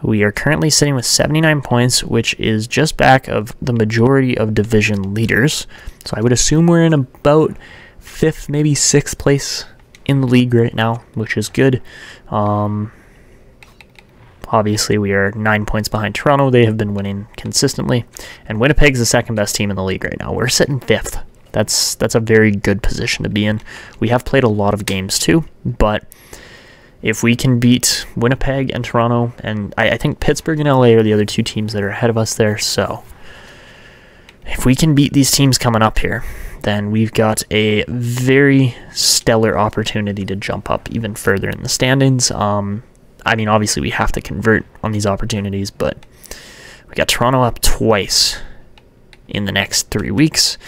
We are currently sitting with 79 points, which is just back of the majority of division leaders. So I would assume we're in about 5th, maybe 6th place in the league right now, which is good. Obviously, we are 9 points behind Toronto. They have been winning consistently. And Winnipeg's the second best team in the league right now. We're sitting 5th. That's a very good position to be in. We have played a lot of games too, but if we can beat Winnipeg and Toronto, and I think Pittsburgh and LA are the other two teams that are ahead of us there, so if we can beat these teams coming up here, then we've got a very stellar opportunity to jump up even further in the standings. I mean, obviously we have to convert on these opportunities, but we got Toronto up twice in the next 3 weeks,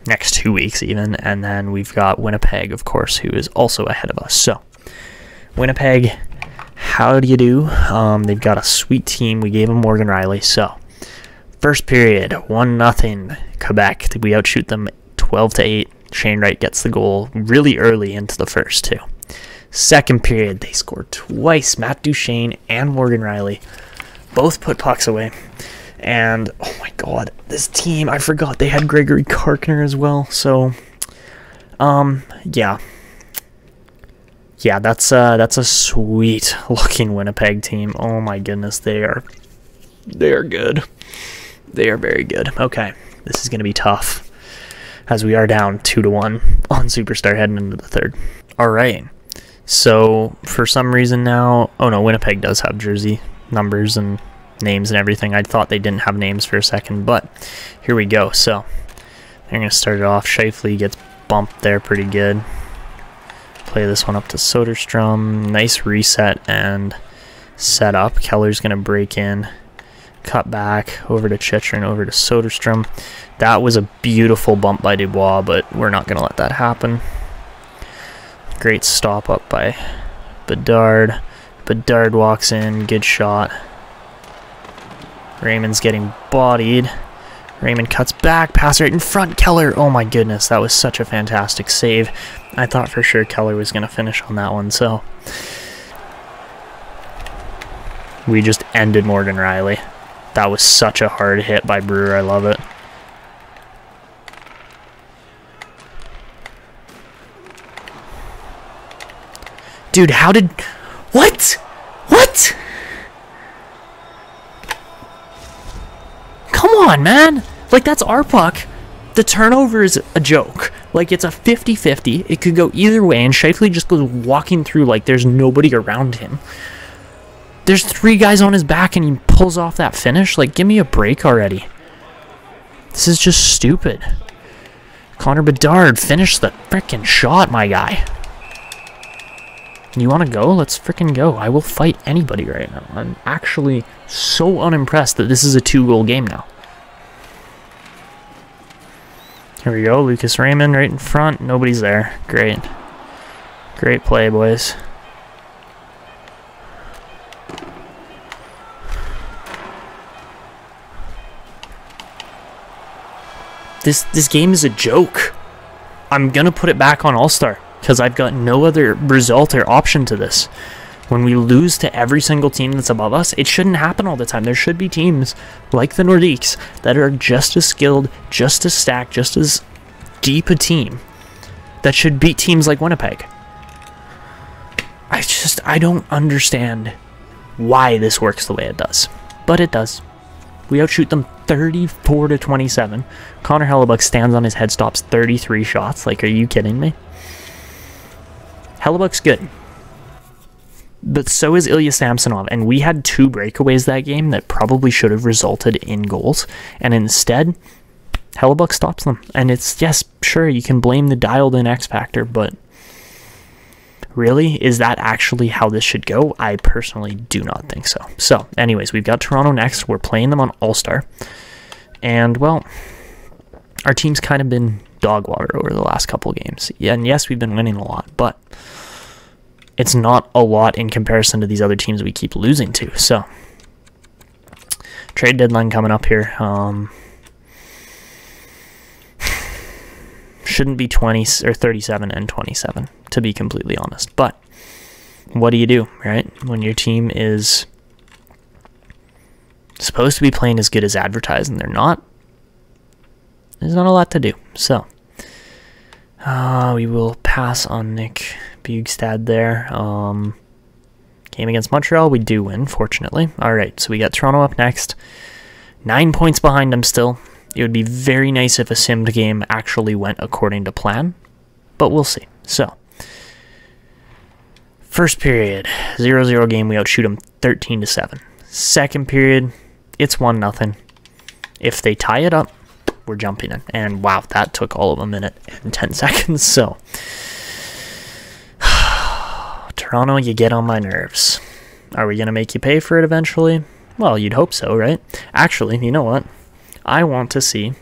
next 2 weeks even, and then we've got Winnipeg, of course, who is also ahead of us. So, Winnipeg, how do you do? They've got a sweet team. We gave them Morgan Riley. So, first period, 1-0 Quebec. We outshoot them 12-8. Shane Wright gets the goal really early into the first, too. Second period, they scored twice. Matt Duchene and Morgan Riley both put pucks away. And, oh my god, this team, I forgot they had Gregory Karkner as well. So, yeah. Yeah, that's a sweet-looking Winnipeg team. Oh my goodness, they are good. They are very good. Okay, this is going to be tough, as we are down 2-1 on Superstar heading into the third. All right. So, for some reason now... Oh, no, Winnipeg does have jersey numbers and names and everything. I thought they didn't have names for a second, but here we go. So, they're going to start it off. Scheifele gets bumped there pretty good. Play this one up to Soderstrom. Nice reset and setup. Keller's going to break in. Cut back over to Chychrun, over to Soderstrom. That was a beautiful bump by Dubois, but we're not going to let that happen. Great stop up by Bedard. Bedard walks in, good shot. Raymond's getting bodied. Raymond cuts back, pass right in front. Keller, oh my goodness, that was such a fantastic save. I thought for sure Keller was going to finish on that one, so we just ended Morgan Riley. That was such a hard hit by Brewer, I love it. Dude, how did... What? What? Come on, man. Like, that's our puck. The turnover is a joke. Like, it's a 50-50. It could go either way, and Scheifele just goes walking through like there's nobody around him. There's 3 guys on his back, and he pulls off that finish. Like, give me a break already. This is just stupid. Connor Bedard, finish the frickin' shot, my guy. You want to go? Let's frickin' go. I will fight anybody right now. I'm actually so unimpressed that this is a 2-goal game now. Here we go. Lucas Raymond right in front. Nobody's there. Great. Great play, boys. This game is a joke. I'm gonna put it back on All-Star. because I've got no other result or option to this. When we lose to every single team that's above us, it shouldn't happen all the time. There should be teams like the Nordiques that are just as skilled, just as stacked, just as deep a team that should beat teams like Winnipeg. I don't understand why this works the way it does, but it does. We outshoot them 34-27. Connor Hellebuyck stands on his head, stops 33 shots. Like, are you kidding me? Hellebuck's good, but so is Ilya Samsonov, and we had 2 breakaways that game that probably should have resulted in goals, and instead, Hellebuyck stops them. And it's, yes, sure, you can blame the dialed-in X Factor, but really, is that actually how this should go? I personally do not think so. So, anyways, we've got Toronto next. We're playing them on All-Star, and, well, our team's kind of been dog water over the last couple games. Yeah, and yes, we've been winning a lot, but it's not a lot in comparison to these other teams we keep losing to. So, trade deadline coming up here. Shouldn't be 20 or 37 and 27, to be completely honest. But what do you do, right? When your team is supposed to be playing as good as advertised and they're not, there's not a lot to do. So, we will pass on Nick Bjugstad there. Game against Montreal, we do win, fortunately. Alright, so we got Toronto up next. 9 points behind them still. It would be very nice if a simmed game actually went according to plan, but we'll see. So, first period, 0-0 game, we outshoot them 13-7. Second period, it's 1-0. If they tie it up, we're jumping in. And wow, that took all of a minute and 10 seconds. So, Toronto, you get on my nerves. Are we going to make you pay for it eventually? Well, you'd hope so, right? Actually, you know what? I want to see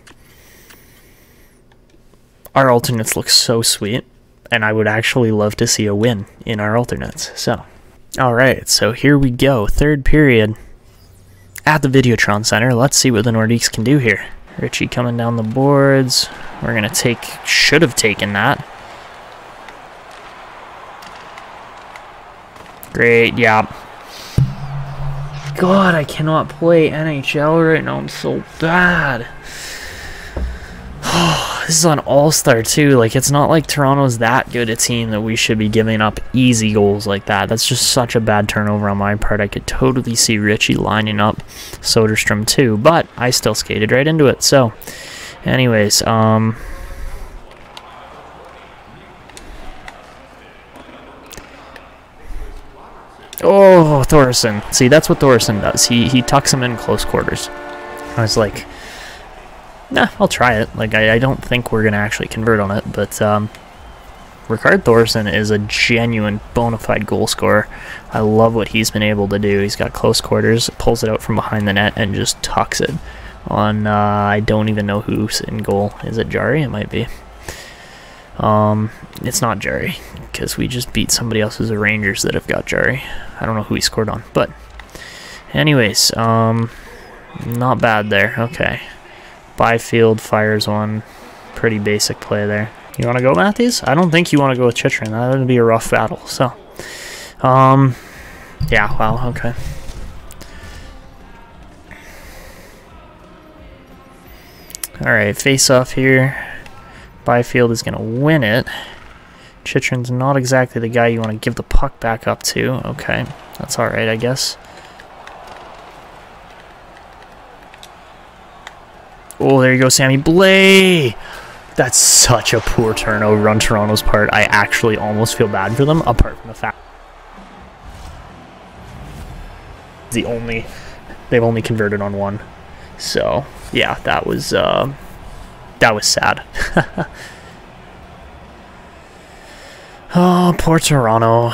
our alternates look so sweet, and I would actually love to see a win in our alternates. So, alright, so here we go. Third period at the Videotron Center. Let's see what the Nordiques can do here. Richie coming down the boards. We're going to take, should have taken that. Great, yeah. God, I cannot play NHL right now. I'm so bad. This is on All-Star, too. Like, it's not like Toronto's that good a team that we should be giving up easy goals like that. That's just such a bad turnover on my part. I could totally see Richie lining up Soderstrom, too. But I still skated right into it. So, anyways, oh, Thorson. See, that's what Thorson does. He tucks him in close quarters. I was like, nah, I'll try it. Like, I don't think we're going to actually convert on it, but Ricard Thorson is a genuine, bona fide goal scorer. I love what he's been able to do. He's got close quarters, pulls it out from behind the net, and just tucks it on, I don't even know who's in goal. Is it Jari? It might be. It's not Jari, because we just beat somebody else who's the Rangers that have got Jari. I don't know who he scored on, but anyways, not bad there. Okay. Byfield fires one. Pretty basic play there. You want to go, Matthews? I don't think you want to go with Chychrun. That would be a rough battle. So, yeah, wow, okay. Alright, face off here. Byfield is going to win it. Chychrun's not exactly the guy you want to give the puck back up to. Okay, that's alright, I guess. Oh, there you go, Sammy Blais! That's such a poor turnover on Toronto's part. I actually almost feel bad for them, apart from the fact they've only converted on one. So, yeah, that was sad. Oh, poor Toronto.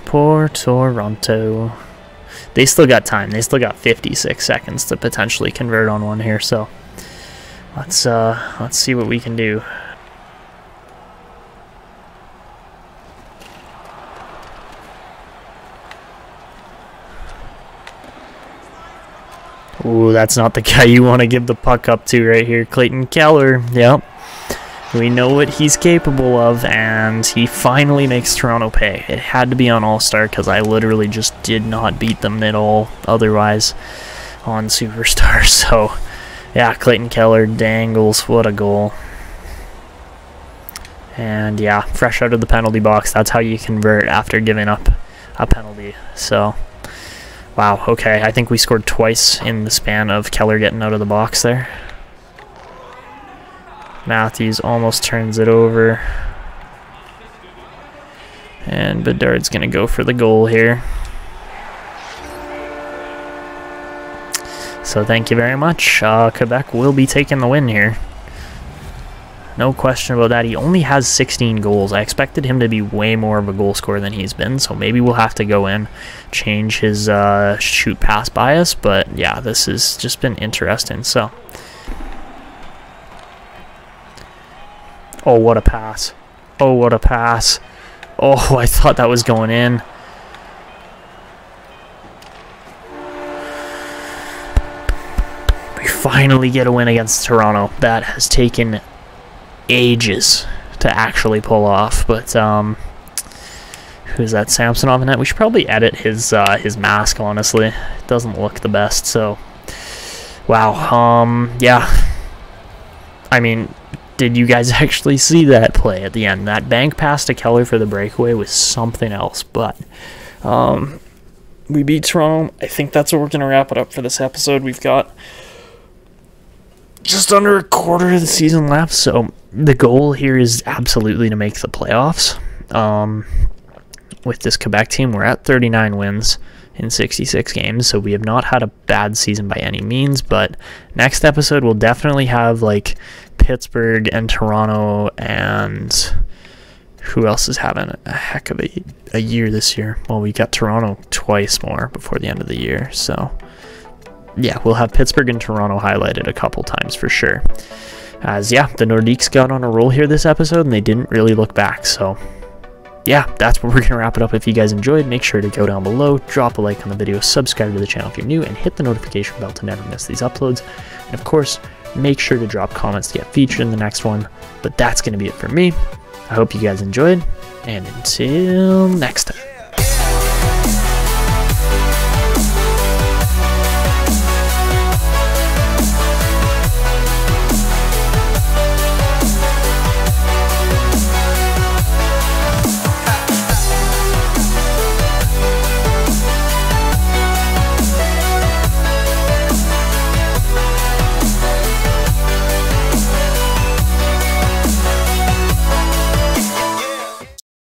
Poor Toronto. They still got time. They still got 56 seconds to potentially convert on one here, so let's see what we can do. Ooh, that's not the guy you want to give the puck up to right here. Clayton Keller. Yep. We know what he's capable of, and he finally makes Toronto pay. It had to be on All-Star because I literally just did not beat them at all otherwise on Superstar. So, yeah, Clayton Keller dangles. What a goal. And, yeah, fresh out of the penalty box. That's how you convert after giving up a penalty. So, wow, okay. I think we scored twice in the span of Keller getting out of the box there. Matthews almost turns it over. And Bedard's going to go for the goal here. So thank you very much. Quebec will be taking the win here. No question about that. He only has 16 goals. I expected him to be way more of a goal scorer than he's been, so maybe we'll have to go in, change his shoot-pass bias. But yeah, this has just been interesting. So. Oh, what a pass. Oh, what a pass. Oh, I thought that was going in. We finally get a win against Toronto. That has taken ages to actually pull off. But, who's that? Samsonov in that? We should probably edit his mask, honestly. It doesn't look the best, so. Wow. Yeah. I mean, did you guys actually see that play at the end? That bank pass to Keller for the breakaway was something else, but we beat Toronto. I think that's what we're going to wrap it up for this episode. We've got just under a quarter of the season left, so the goal here is absolutely to make the playoffs. With this Quebec team, we're at 39 wins in 66 games, so we have not had a bad season by any means, but next episode we'll definitely have like Pittsburgh and Toronto, and who else is having a heck of a year this year? Well, we got Toronto twice more before the end of the year, so yeah, we'll have Pittsburgh and Toronto highlighted a couple times for sure. As yeah, the Nordiques got on a roll here this episode, and they didn't really look back, so yeah, that's where we're going to wrap it up. If you guys enjoyed, make sure to go down below, drop a like on the video, subscribe to the channel if you're new, and hit the notification bell to never miss these uploads. And of course, make sure to drop comments to get featured in the next one. But that's going to be it for me. I hope you guys enjoyed, and until next time.